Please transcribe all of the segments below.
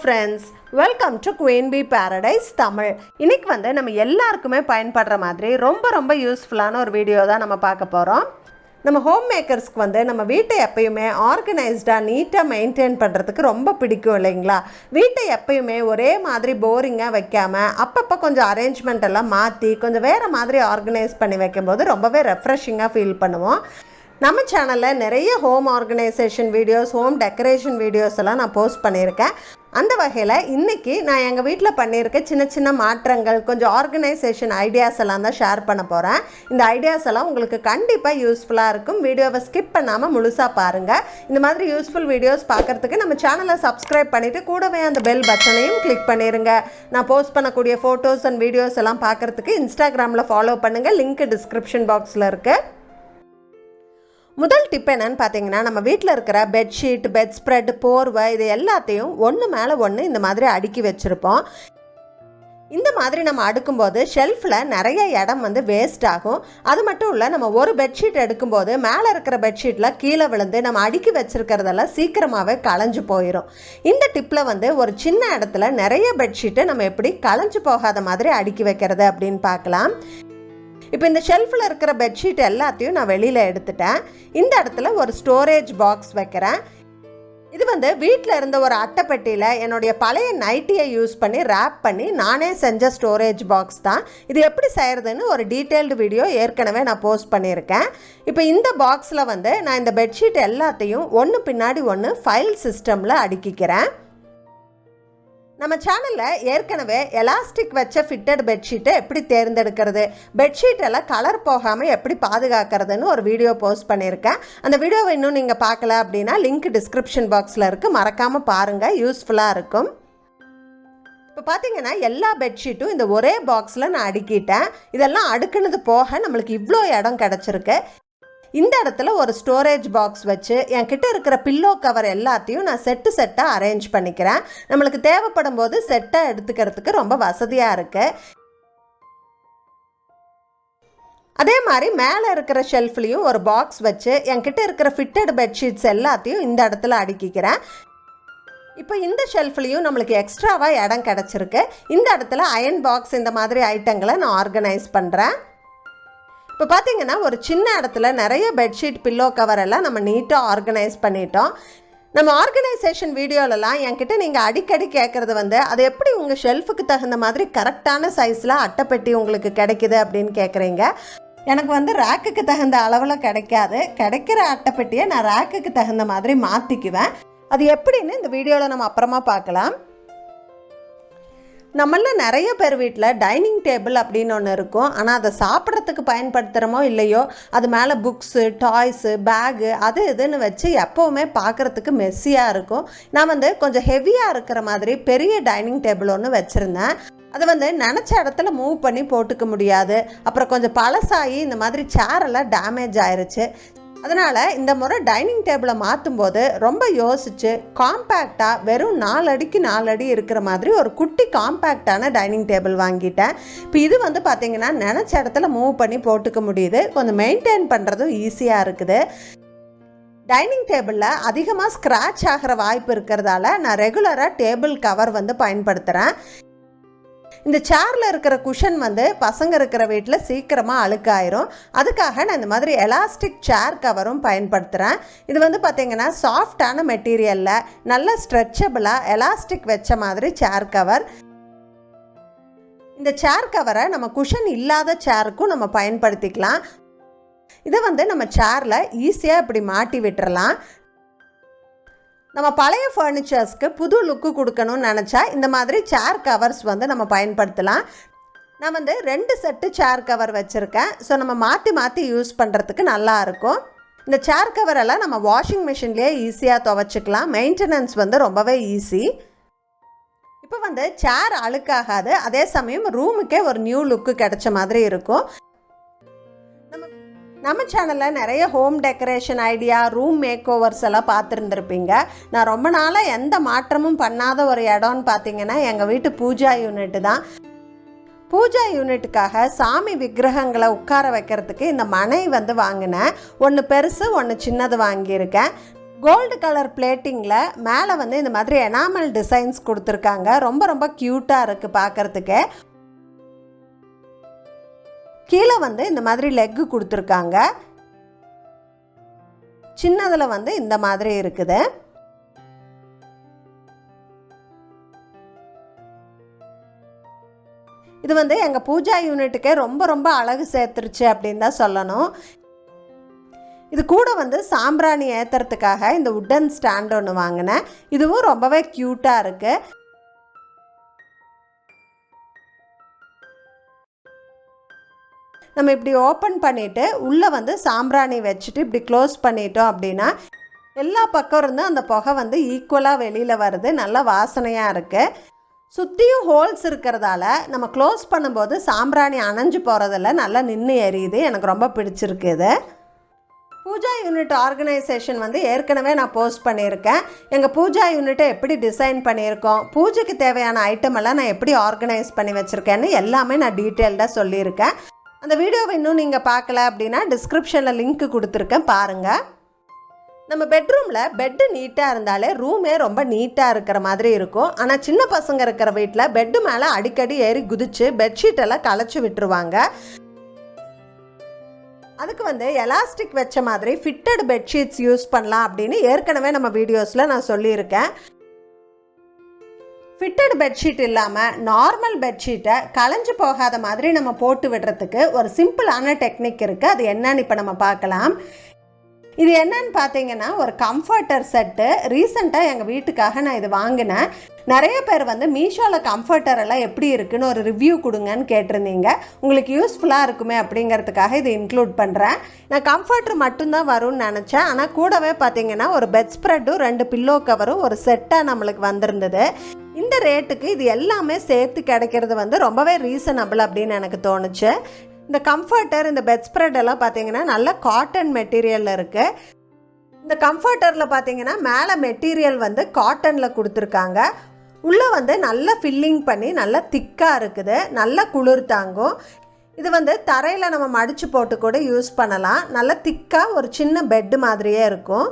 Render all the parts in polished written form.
Friends, welcome to queen B paradise Tamil. இன்னைக்கு நம்ம எல்லாருக்குமே பயன்படுற மாதிரி ரொம்ப யூஸ்ஃபுல்லான ஒரு வீடியோ தான் நம்ம பார்க்க போகிறோம். நம்ம ஹோம் மேக்கர்ஸ்க்கு நம்ம வீட்டை எப்பயுமே ஆர்கனைஸ்டாக நீட்டாக மெயின்டைன் பண்ணுறதுக்கு ரொம்ப பிடிக்கும் இல்லைங்களா? வீட்டை எப்பயுமே ஒரே மாதிரி போரிங்காக வைக்காமல் அப்பப்போ கொஞ்சம் அரேஞ்ச்மெண்ட் எல்லாம் மாற்றி கொஞ்சம் வேறு மாதிரி ஆர்கனைஸ் பண்ணி வைக்கும்போது ரொம்பவே ரெஃப்ரெஷிங்காக ஃபீல் பண்ணுவோம். நம்ம சேனலில் நிறைய home organisation videos, home decoration videos எல்லாம் நான் போஸ்ட் பண்ணியிருக்கேன். அந்த வகையில் இன்றைக்கி நான் எங்கள் வீட்டில் பண்ணியிருக்க சின்ன மாற்றங்கள், கொஞ்சம் ஆர்கனைசேஷன் ஐடியாஸ் எல்லாம் தான் ஷேர் பண்ண போகிறேன். இந்த ஐடியாஸ் எல்லாம் உங்களுக்கு கண்டிப்பாக யூஸ்ஃபுல்லாக இருக்கும். வீடியோவை ஸ்கிப் பண்ணாமல் முழுசாக பாருங்கள். இந்த மாதிரி யூஸ்ஃபுல் வீடியோஸ் பார்க்குறதுக்கு நம்ம சேனலை சப்ஸ்கிரைப் பண்ணிவிட்டு கூடவே அந்த பெல் பட்டனையும் கிளிக் பண்ணிடுங்க. நான் போஸ்ட் பண்ணக்கூடிய ஃபோட்டோஸ் அண்ட் வீடியோஸ் எல்லாம் பார்க்குறதுக்கு இன்ஸ்டாகிராமில் ஃபாலோ பண்ணுங்கள். லிங்க் டிஸ்கிரிப்ஷன் பாக்ஸில் இருக்குது. முதல் டிப் என்னன்னு பார்த்தீங்கன்னா, நம்ம வீட்டில் இருக்கிற பெட்ஷீட், பெட் ஸ்ப்ரெட், போர்வை இது எல்லாத்தையும் ஒன்று மேலே ஒன்று இந்த மாதிரி அடுக்கி வச்சுருப்போம். இந்த மாதிரி நம்ம அடுக்கும்போது ஷெல்ஃபில் நிறைய இடம் வேஸ்ட் ஆகும். அது மட்டும் இல்லை, நம்ம ஒரு பெட்ஷீட் எடுக்கும்போது மேலே இருக்கிற பெட்ஷீட்டில் கீழே விழுந்து நம்ம அடுக்கி வச்சுருக்கிறதெல்லாம் சீக்கிரமாகவே களைஞ்சு போயிடும். இந்த டிப்பில் ஒரு சின்ன இடத்துல நிறைய பெட்ஷீட்டை நம்ம எப்படி களைஞ்சு போகாத மாதிரி அடுக்கி வைக்கிறது அப்படின்னு பார்க்கலாம். இப்போ இந்த ஷெல்ஃபில் இருக்கிற பெட்ஷீட் எல்லாத்தையும் நான் வெளியில் எடுத்துட்டேன். இந்த இடத்துல ஒரு ஸ்டோரேஜ் பாக்ஸ் வைக்கிறேன். இது வீட்டில் இருந்த ஒரு அட்டைப்பெட்டியில் என்னுடைய பழைய நைட்டியை யூஸ் பண்ணி ரேப் பண்ணி நானே செஞ்ச ஸ்டோரேஜ் பாக்ஸ் தான். இது எப்படி செய்கிறதுன்னு ஒரு டீட்டெயில்டு வீடியோ ஏற்கனவே நான் போஸ்ட் பண்ணியிருக்கேன். இப்போ இந்த பாக்ஸில் நான் இந்த பெட்ஷீட் எல்லாத்தையும் ஒன்று பின்னாடி ஒன்று ஃபைல் சிஸ்டமில் அடுக்கிக்கிறேன். நம்ம சேனலில் ஏற்கனவே எலாஸ்டிக் வச்ச ஃபிட்டட் பெட்ஷீட்டை எப்படி தேர்ந்தெடுக்கிறது, பெட்ஷீட்டெல்லாம் கலர் போகாமல் எப்படி பாதுகாக்கிறதுன்னு ஒரு வீடியோ போஸ்ட் பண்ணியிருக்கேன். அந்த வீடியோவை இன்னும் நீங்கள் பார்க்கல அப்படின்னா லிங்க் டிஸ்கிரிப்ஷன் பாக்ஸில் இருக்குது, மறக்காமல் பாருங்கள், யூஸ்ஃபுல்லாக இருக்கும். இப்போ பார்த்தீங்கன்னா எல்லா பெட்ஷீட்டும் இந்த ஒரே பாக்ஸில் நான் அடுக்கிட்டேன். இதெல்லாம் அடுக்குனது போக நம்மளுக்கு இவ்வளோ இடம் கிடச்சிருக்கு. இந்த இடத்துல ஒரு ஸ்டோரேஜ் பாக்ஸ் வச்சு என்கிட்ட இருக்கிற பில்லோ கவர் எல்லாத்தையும் நான் செட்டாக அரேஞ்ச் பண்ணிக்கிறேன். நம்மளுக்கு தேவைப்படும் போது செட்டாக எடுத்துக்கிறதுக்கு ரொம்ப வசதியாக இருக்குது. அதே மாதிரி மேலே இருக்கிற ஷெல்ஃப்லேயும் ஒரு பாக்ஸ் வச்சு என்கிட்ட இருக்கிற ஃபிட்டட் பெட்ஷீட்ஸ் எல்லாத்தையும் இந்த இடத்துல அடுக்கிக்கிறேன். இப்போ இந்த ஷெல்ஃப்லேயும் நம்மளுக்கு எக்ஸ்ட்ராவாக இடம் கிடச்சிருக்கு. இந்த இடத்துல அயன் பாக்ஸ் இந்த மாதிரி ஐட்டங்களை நான் ஆர்கனைஸ் பண்ணுறேன். இப்போ பார்த்தீங்கன்னா ஒரு சின்ன இடத்துல நிறைய பெட்ஷீட், பில்லோ கவர் எல்லாம் நம்ம நீட்டாக ஆர்கனைஸ் பண்ணிட்டோம். நம்ம ஆர்கனைசேஷன் வீடியோலலாம் என்கிட்ட நீங்கள் அடிக்கடி கேட்குறது அது எப்படி உங்கள் ஷெல்ஃபுக்கு தகுந்த மாதிரி கரெக்டான சைஸில் அட்டைப்பெட்டி உங்களுக்கு கிடைக்குது அப்படின்னு கேட்குறீங்க. எனக்கு ரேக்குக்கு தகுந்த அளவில் கிடைக்காது. கிடைக்கிற அட்டைப்பெட்டியை நான் ரேக்குக்கு தகுந்த மாதிரி மாற்றிக்குவேன். அது எப்படின்னு இந்த வீடியோவில் நம்ம அப்புறமா பார்க்கலாம். நம்மள நிறைய பேர் வீட்டில் டைனிங் டேபிள் அப்படின்னு ஒன்று இருக்கும். ஆனால் அதை சாப்பிட்றதுக்கு பயன்படுத்துகிறோமோ இல்லையோ, அது மேலே புக்ஸு, டாய்ஸு, பேகு அது இதுன்னு வச்சு எப்போவுமே பார்க்குறதுக்கு மெஸ்ஸியாக இருக்கும். நான் கொஞ்சம் ஹெவியாக இருக்கிற மாதிரி பெரிய டைனிங் டேபிள் ஒன்று வச்சுருந்தேன். அதை நினச்ச இடத்துல மூவ் பண்ணி போட்டுக்க முடியாது. அப்புறம் கொஞ்சம் பழசாகி இந்த மாதிரி சேரெல்லாம் டேமேஜ் ஆயிடுச்சு. அதனால் இந்த முறை டைனிங் டேபிளை மாற்றும்போது ரொம்ப யோசித்து காம்பேக்டாக வெறும் 4 அடிக்கு 4 அடி இருக்கிற மாதிரி ஒரு குட்டி காம்பேக்டான டைனிங் டேபிள் வாங்கிட்டேன். இப்போ இது பார்த்திங்கன்னா நினச்ச இடத்துல மூவ் பண்ணி போட்டுக்க முடியுது. கொஞ்சம் மெயின்டைன் பண்ணுறதும் ஈஸியாக இருக்குது. டைனிங் டேபிளில் அதிகமாக ஸ்க்ராட்ச் ஆகிற வாய்ப்பு இருக்கிறதால நான் ரெகுலராக டேபிள் கவர் பயன்படுத்துகிறேன். இந்த சேரில் இருக்கிற குஷன் பசங்க இருக்கிற வீட்டில் சீக்கிரமாக அழுக்காயிரும். அதுக்காக நான் இந்த மாதிரி எலாஸ்டிக் சேர் கவரும் பயன்படுத்துகிறேன். இது பார்த்திங்கன்னா சாஃப்டான மெட்டீரியலில் நல்ல ஸ்ட்ரெச்சபிளாக எலாஸ்டிக் வச்ச மாதிரி சேர் கவர். இந்த சேர் கவரை நம்ம குஷன் இல்லாத சேருக்கும் நம்ம பயன்படுத்திக்கலாம். இதை நம்ம சேரில் ஈஸியாக இப்படி மாட்டி விட்டுறலாம். நம்ம பழைய ஃபர்னிச்சர்ஸ்க்கு புது லுக்கு கொடுக்கணும்னு நினச்சா இந்த மாதிரி சேர் கவர்ஸ் நம்ம பயன்படுத்தலாம். நான் 2 செட்டு சேர் கவர் வச்சுருக்கேன். ஸோ நம்ம மாற்றி யூஸ் பண்ணுறதுக்கு நல்லாயிருக்கும். இந்த சேர் கவரெல்லாம் நம்ம வாஷிங் மிஷின்லேயே ஈஸியாக துவைச்சிக்கலாம். மெயின்டெனன்ஸ் ரொம்பவே ஈஸி. இப்போ சேர் அழுக்காகாது. அதே சமயம் ரூமுக்கே ஒரு நியூ லுக்கு கிடைச்ச மாதிரி இருக்கும். நம்ம சேனலில் நிறைய home decoration idea, room makeovers எல்லாம் பார்த்துருந்துருப்பீங்க. நான் ரொம்ப நாளாக எந்த மாற்றமும் பண்ணாத ஒரு இடம்னு பார்த்தீங்கன்னா எங்கள் வீட்டு பூஜா யூனிட்டு தான். பூஜா யூனிட்டுக்காக சாமி விக்கிரகங்களை உட்கார வைக்கிறதுக்கு இந்த மனை வாங்கினேன். ஒன்று பெருசு, ஒன்று சின்னது வாங்கியிருக்கேன். கோல்டு கலர் பிளேட்டிங்கில் மேலே வந்து இந்த மாதிரி எனாமல் டிசைன்ஸ் கொடுத்துருக்காங்க. ரொம்ப ரொம்ப க்யூட்டாக இருக்குது பார்க்குறதுக்கு. கீழே வந்து இந்த மாதிரி லெக்கு கொடுத்துருக்காங்க. சின்னதில் வந்து இந்த மாதிரி இருக்குது. இது வந்து எங்கள் பூஜா யூனிட்டுக்கே ரொம்ப ரொம்ப அழகு சேர்த்துருச்சு அப்படின்னு தான் சொல்லணும். இது கூட வந்து சாம்பிராணி ஏற்றுறதுக்காக இந்த உட்டன் ஸ்டாண்ட் ஒன்று வாங்கினேன். இதுவும் ரொம்பவே க்யூட்டாக இருக்குது. நம்ம இப்படி ஓப்பன் பண்ணிவிட்டு உள்ளே வந்து சாம்பிராணி வச்சுட்டு இப்படி க்ளோஸ் பண்ணிட்டோம் அப்படின்னா எல்லா பக்கம் இருந்து அந்த புகை வந்து ஈக்குவலாக வெளியில் வருது. நல்லா வாசனையாக இருக்குது. சுற்றியும் ஹோல்ஸ் இருக்கிறதால நம்ம க்ளோஸ் பண்ணும்போது சாம்பிராணி அணைஞ்சு போகிறதில்ல, நல்லா நின்று எரியுது. எனக்கு ரொம்ப பிடிச்சிருக்குது. பூஜா யூனிட் ஆர்கனைசேஷன் வந்து ஏற்கனவே நான் போஸ்ட் பண்ணியிருக்கேன். எங்கள் பூஜா யூனிட்டை எப்படி டிசைன் பண்ணியிருக்கோம், பூஜைக்கு தேவையான ஐட்டம் எல்லாம் நான் எப்படி ஆர்கனைஸ் பண்ணி வச்சுருக்கேன்னு எல்லாமே நான் டீட்டெயில்டாக சொல்லியிருக்கேன். அந்த வீடியோவை இன்னும் நீங்கள் பார்க்கல அப்படின்னா டிஸ்கிரிப்ஷனில் லிங்க் கொடுத்துருக்கேன், பாருங்கள். நம்ம பெட்ரூமில் பெட்டு நீட்டாக இருந்தாலே ரூமே ரொம்ப நீட்டாக இருக்கிற மாதிரி இருக்கும். ஆனால் சின்ன பசங்க இருக்கிற வீட்டில் பெட்டு மேலே அடிக்கடி ஏறி குதித்து பெட்ஷீட்டெல்லாம் களைச்சி விட்டுருவாங்க. அதுக்கு வந்து எலாஸ்டிக் வச்ச மாதிரி ஃபிட்டட் பெட்ஷீட்ஸ் யூஸ் பண்ணலாம் அப்படின்னு ஏற்கனவே நம்ம வீடியோஸில் நான் சொல்லியிருக்கேன். ஃபிட்டட் பெட்ஷீட் இல்லாமல் நார்மல் பெட்ஷீட்டை களைஞ்சு போகாத மாதிரி நம்ம போட்டு விடுறதுக்கு ஒரு சிம்பிளான டெக்னிக் இருக்குது. அது என்னன்னு இப்போ நம்ம பார்க்கலாம். இது என்னன்னு பார்த்தீங்கன்னா ஒரு கம்ஃபர்டர் செட்டு. ரீசெண்டாக எங்கள் வீட்டுக்காக நான் இது வாங்கினேன். நிறைய பேர் வந்து மீஷோவில் கம்ஃபர்டர் எல்லாம் எப்படி இருக்குன்னு ஒரு ரிவ்யூ கொடுங்கன்னு கேட்டிருந்தீங்க. உங்களுக்கு யூஸ்ஃபுல்லாக இருக்குமே அப்படிங்கிறதுக்காக இது இன்க்ளூட் பண்ணுறேன். நான் கம்ஃபர்டர் மட்டும்தான் வரும்னு நினச்சேன். ஆனால் கூடவே பார்த்தீங்கன்னா ஒரு பெட் ஸ்ப்ரெட்டும் 2 பில்லோ கவரும் ஒரு செட்டாக நம்மளுக்கு வந்திருந்தது. இந்த ரேட்டுக்கு இது எல்லாமே சேர்த்து கிடைக்கிறது வந்து ரொம்பவே ரீசனபிள் அப்படின்னு எனக்கு தோணுச்சு. இந்த கம்ஃபர்டர், இந்த பெட் ஸ்ப்ரெட் எல்லாம் பார்த்தீங்கன்னா நல்ல காட்டன் மெட்டீரியலில் இருக்குது. இந்த கம்ஃபர்டரில் பார்த்தீங்கன்னா மேலே மெட்டீரியல் வந்து காட்டனில் கொடுத்துருக்காங்க. உள்ளே வந்து நல்லா ஃபில்லிங் பண்ணி நல்லா திக்காக இருக்குது. நல்லா குளிர் தாங்கும். இது வந்து தரையில் நம்ம மடித்து போட்டு கூட யூஸ் பண்ணலாம். நல்லா திக்காக ஒரு சின்ன பெட்டு மாதிரியே இருக்கும்.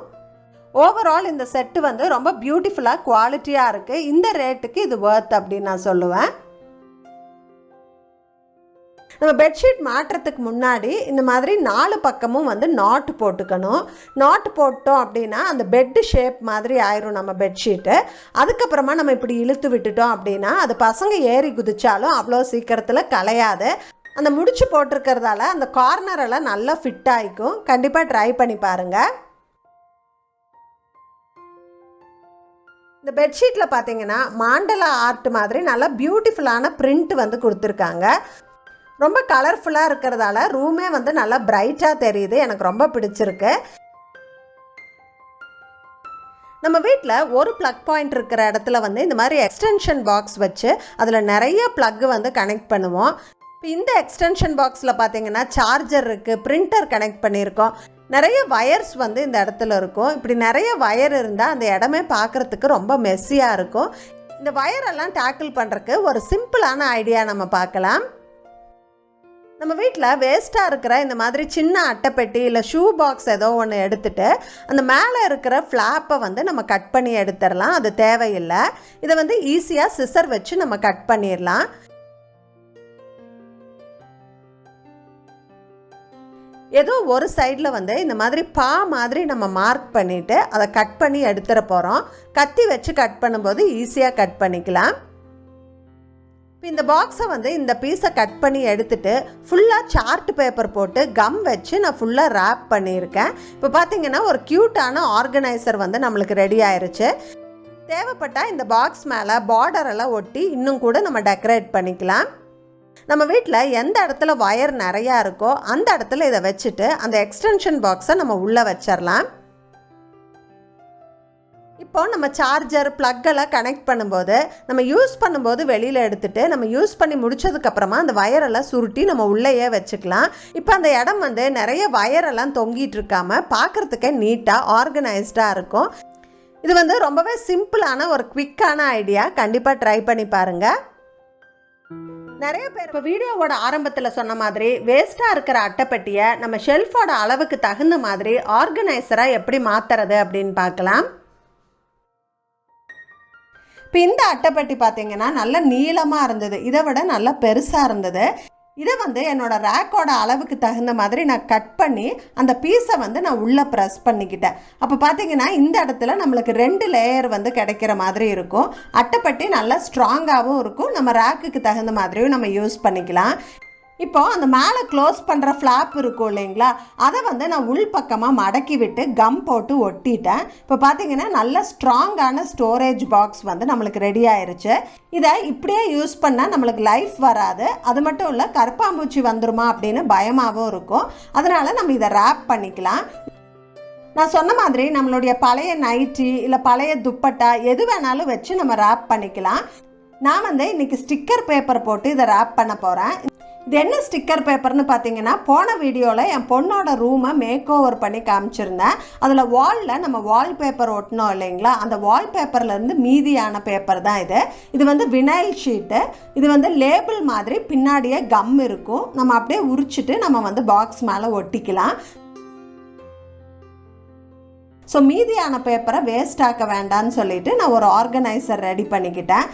ஓவரால் இந்த செட்டு வந்து ரொம்ப பியூட்டிஃபுல்லாக குவாலிட்டியாக இருக்குது. இந்த ரேட்டுக்கு இது வர்த் அப்படின்னு நான் சொல்லுவேன். நம்ம பெட்ஷீட் மாட்டுறதுக்கு முன்னாடி இந்த மாதிரி 4 பக்கமும் வந்து நாட் போட்டுக்கணும். நாட் போட்டோம் அப்படின்னா அந்த பெட்டு ஷேப் மாதிரி ஆயிரும் நம்ம பெட்ஷீட்டு. அதுக்கப்புறமா நம்ம இப்படி இழுத்து விட்டுட்டோம் அப்படின்னா அது பசங்க ஏறி குதிச்சாலும் அவ்வளோ சீக்கிரத்தில் கலையாது. அந்த முடிச்சு போட்டிருக்கிறதால அந்த கார்னரெல்லாம் நல்லா ஃபிட் ஆகிக்கும். கண்டிப்பாக ட்ரை பண்ணி பாருங்கள். இந்த பெட்ஷீட்டில் பார்த்தீங்கன்னா மாண்டலா ஆர்ட் மாதிரி நல்லா பியூட்டிஃபுல்லான பிரிண்ட் வந்து கொடுத்துருக்காங்க. ரொம்ப கலர்ஃபுல்லாக இருக்கிறதால ரூமே வந்து நல்லா பிரைட்டாக தெரியுது. எனக்கு ரொம்ப பிடிச்சிருக்கு. நம்ம வீட்டில் ஒரு ப்ளக் பாயிண்ட் இருக்கிற இடத்துல வந்து இந்த மாதிரி எக்ஸ்டென்ஷன் பாக்ஸ் வச்சு அதில் நிறைய ப்ளக்கு வந்து கனெக்ட் பண்ணுவோம். இப்போ இந்த எக்ஸ்டென்ஷன் பாக்ஸில் பார்த்தீங்கன்னா சார்ஜர் இருக்குது, பிரிண்டர் கனெக்ட் பண்ணியிருக்கோம். நிறைய வயர்ஸ் வந்து இந்த இடத்துல இருக்கும். இப்படி நிறைய வயர் இருந்தால் அந்த இடமே பார்க்குறதுக்கு ரொம்ப மெஸ்ஸியாக இருக்கும். இந்த வயரெல்லாம் டேக்கிள் பண்ணுறதுக்கு ஒரு சிம்பிளான ஐடியா நம்ம பார்க்கலாம். நம்ம வீட்டில் வேஸ்ட்டாக இருக்கிற இந்த மாதிரி சின்ன அட்டைப்பெட்டி இல்லை ஷூ பாக்ஸ் ஏதோ ஒன்று எடுத்துகிட்டு அந்த மேலே இருக்கிற ஃப்ளாப்பை வந்து நம்ம கட் பண்ணி எடுத்துடலாம். அது தேவையில்லை. இதை வந்து ஈஸியாக சிசர் வச்சு நம்ம கட் பண்ணிடலாம். ஏதோ ஒரு சைடில் வந்து இந்த மாதிரி பா மாதிரி நம்ம மார்க் பண்ணிவிட்டு அதை கட் பண்ணி எடுத்துட போகிறோம். கத்தி வச்சு கட் பண்ணும்போது ஈஸியாக கட் பண்ணிக்கலாம். இப்போ இந்த பாக்ஸை வந்து இந்த பீஸை கட் பண்ணி எடுத்துகிட்டு ஃபுல்லாக சார்ட் பேப்பர் போட்டு கம் வச்சு நான் ஃபுல்லாக ரேப் பண்ணியிருக்கேன். இப்போ பார்த்தீங்கன்னா ஒரு க்யூட்டான ஆர்கனைசர் வந்து நம்மளுக்கு ரெடி ஆயிருச்சு. தேவைப்பட்டால் இந்த பாக்ஸ் மேலே பார்டரெல்லாம் ஒட்டி இன்னும் கூட நம்ம டெக்கரேட் பண்ணிக்கலாம். நம்ம வீட்டில் எந்த இடத்துல வயர் நிறையா இருக்கோ அந்த இடத்துல இதை வச்சுட்டு அந்த எக்ஸ்டென்ஷன் பாக்ஸை நம்ம உள்ளே வச்சிடலாம். இப்போ நம்ம சார்ஜர் ப்ளக்கெல்லாம் கனெக்ட் பண்ணும்போது நம்ம யூஸ் பண்ணும்போது வெளியில் எடுத்துகிட்டு நம்ம யூஸ் பண்ணி முடிச்சதுக்கப்புறமா அந்த வயரெல்லாம் சுருட்டி நம்ம உள்ளேயே வச்சுக்கலாம். இப்போ அந்த இடம் வந்து நிறைய வயரெல்லாம் தொங்கிட்டு இருக்காமல் பார்க்குறதுக்கே நீட்டாக ஆர்கனைஸ்டாக இருக்கும். இது வந்து ரொம்பவே சிம்பிளான ஒரு குவிக்கான ஐடியா. கண்டிப்பாக ட்ரை பண்ணி பாருங்கள். நிறைய பேர் இப்போ வீடியோவோட ஆரம்பத்தில் சொன்ன மாதிரி வேஸ்ட்டாக இருக்கிற அட்டைப்பெட்டியை நம்ம ஷெல்ஃபோட அளவுக்கு தகுந்த மாதிரி ஆர்கனைசராக எப்படி மாற்றுறது அப்படின்னு பார்க்கலாம். இப்போ இந்த அட்டைப்பெட்டி பார்த்தீங்கன்னா நல்ல நீளமாக இருந்தது, இதை விட நல்லா பெருசாக இருந்தது. இதை என்னோட ரேக்கோட அளவுக்கு தகுந்த மாதிரி நான் கட் பண்ணி அந்த பீஸை நான் உள்ளே ப்ரெஸ் பண்ணிக்கிட்டேன். அப்போ பார்த்தீங்கன்னா இந்த இடத்துல நம்மளுக்கு 2 லேயர் கிடைக்கிற மாதிரி இருக்கும். அட்டைப்பட்டி நல்லா ஸ்ட்ராங்காகவும் இருக்கும், நம்ம ரேக்குக்கு தகுந்த மாதிரியும் நம்ம யூஸ் பண்ணிக்கலாம். இப்போ அந்த மேலே க்ளோஸ் பண்ணுற ஃப்ளாப் இருக்கும் இல்லைங்களா, அதை நான் உள்பக்கமாக மடக்கி விட்டு கம் போட்டு ஒட்டிட்டேன். இப்போ பார்த்தீங்கன்னா நல்ல ஸ்ட்ராங்கான ஸ்டோரேஜ் பாக்ஸ் நம்மளுக்கு ரெடி ஆயிருச்சு. இதை இப்படியே யூஸ் பண்ணால் நம்மளுக்கு லைஃப் வராது, அது மட்டும் இல்லை கருப்பாம்பூச்சி வந்துருமா அப்படின்னு பயமாகவும் இருக்கும். அதனால் நம்ம இதை ரேப் பண்ணிக்கலாம். நான் சொன்ன மாதிரி நம்மளுடைய பழைய நைட்டி இல்லை பழைய துப்பட்டா எது வேணாலும் வச்சு நம்ம ரேப் பண்ணிக்கலாம். நான் இன்றைக்கி ஸ்டிக்கர் பேப்பர் போட்டு இதை ரேப் பண்ண போகிறேன். இது என்ன ஸ்டிக்கர் பேப்பர்னு பார்த்தீங்கன்னா, போன வீடியோவில் என் பொண்ணோட ரூமை மேக் ஓவர் பண்ணி காமிச்சிருந்தேன். அதில் வாலில் நம்ம வால்பேப்பர் ஒட்டினோம் இல்லைங்களா, அந்த வால்பேப்பர்லேருந்து மீதியான பேப்பர் தான் இது. இது வினைல் ஷீட்டு. இது லேபிள் மாதிரி பின்னாடியே கம் இருக்கும், நம்ம அப்படியே உரிச்சிட்டு நம்ம பாக்ஸ் மேலே ஒட்டிக்கலாம். ஸோ மீதியான பேப்பரை வேஸ்ட் ஆக்க வேண்டான்னு சொல்லிட்டு நான் ஒரு ஆர்கனைசர் ரெடி பண்ணிக்கிட்டேன்.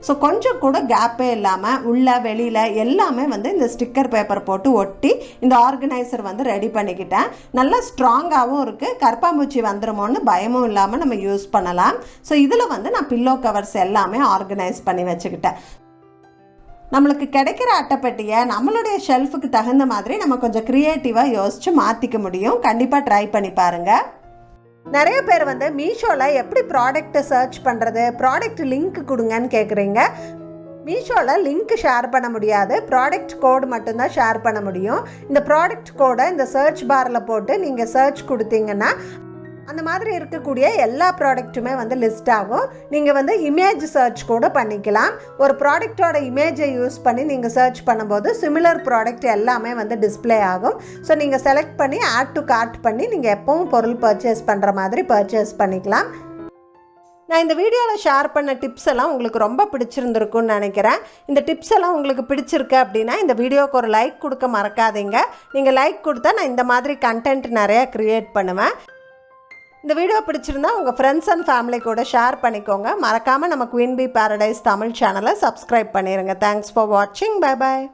ஸோ கொஞ்சம் கூட கேப்பே இல்லாமல் உள்ள வெளியில் எல்லாமே இந்த ஸ்டிக்கர் பேப்பர் போட்டு ஒட்டி இந்த ஆர்கனைசர் ரெடி பண்ணிக்கிட்டேன். நல்லா ஸ்ட்ராங்காகவும் இருக்குது, கருப்பாம்பூச்சி வந்துடுமோன்னு பயமும் இல்லாமல் நம்ம யூஸ் பண்ணலாம். ஸோ இதில் நான் பில்லோ கவர்ஸ் எல்லாமே ஆர்கனைஸ் பண்ணி வச்சுக்கிட்டேன். நம்மளுக்கு கிடைக்கிற அட்டைப்பெட்டியை நம்மளுடைய ஷெல்ஃபுக்கு தகுந்த மாதிரி நம்ம கொஞ்சம் க்ரியேட்டிவாக யோசித்து மாற்றிக்க முடியும். கண்டிப்பாக ட்ரை பண்ணி பாருங்கள். நிறைய பேர் மீஷோவில் எப்படி ப்ராடக்ட்டை சர்ச் பண்ணுறது, ப்ராடக்ட் லிங்க் கொடுங்கன்னு கேட்குறீங்க. மீஷோவில் லிங்க் ஷேர் பண்ண முடியாது, ப்ராடக்ட் கோடு மட்டும்தான் ஷேர் பண்ண முடியும். இந்த ப்ராடக்ட் கோடை இந்த சர்ச் பாரில் போட்டு நீங்கள் சர்ச் கொடுத்தீங்கன்னா அந்த மாதிரி இருக்கக்கூடிய எல்லா ப்ராடக்ட்டுமே லிஸ்ட் ஆகும். நீங்கள் இமேஜ் சர்ச் கூட பண்ணிக்கலாம். ஒரு ப்ராடக்டோட இமேஜை யூஸ் பண்ணி நீங்கள் சர்ச் பண்ணும்போது சிமிலர் ப்ராடக்ட் எல்லாமே டிஸ்பிளே ஆகும். ஸோ நீங்கள் செலக்ட் பண்ணி ஆட் டு கார்ட் பண்ணி நீங்கள் எப்பவும் பொருள் பர்ச்சேஸ் பண்ணுற மாதிரி பர்ச்சேஸ் பண்ணிக்கலாம். நான் இந்த வீடியோவில் ஷேர் பண்ண டிப்ஸ் எல்லாம் உங்களுக்கு ரொம்ப பிடிச்சிருந்துருக்குன்னு நினைக்கிறேன். இந்த டிப்ஸ் எல்லாம் உங்களுக்கு பிடிச்சிருக்கு அப்படின்னா இந்த வீடியோவுக்கு ஒரு லைக் கொடுக்க மறக்காதீங்க. நீங்கள் லைக் கொடுத்தா நான் இந்த மாதிரி கண்டென்ட் நிறையா க்ரியேட் பண்ணுவேன். இந்த வீடியோ பிடிச்சிருந்தா உங்கள் ஃப்ரெண்ட்ஸ் அண்ட் ஃபேமிலி கூட ஷேர் பண்ணிக்கோங்க. மறக்காமல் நம்ம குயின் பி பேரடைஸ் தமிழ் சேனலை சப்ஸ்கிரைப் பண்ணிடுங்க. தேங்க்ஸ் ஃபார் வாட்சிங். Bye bye.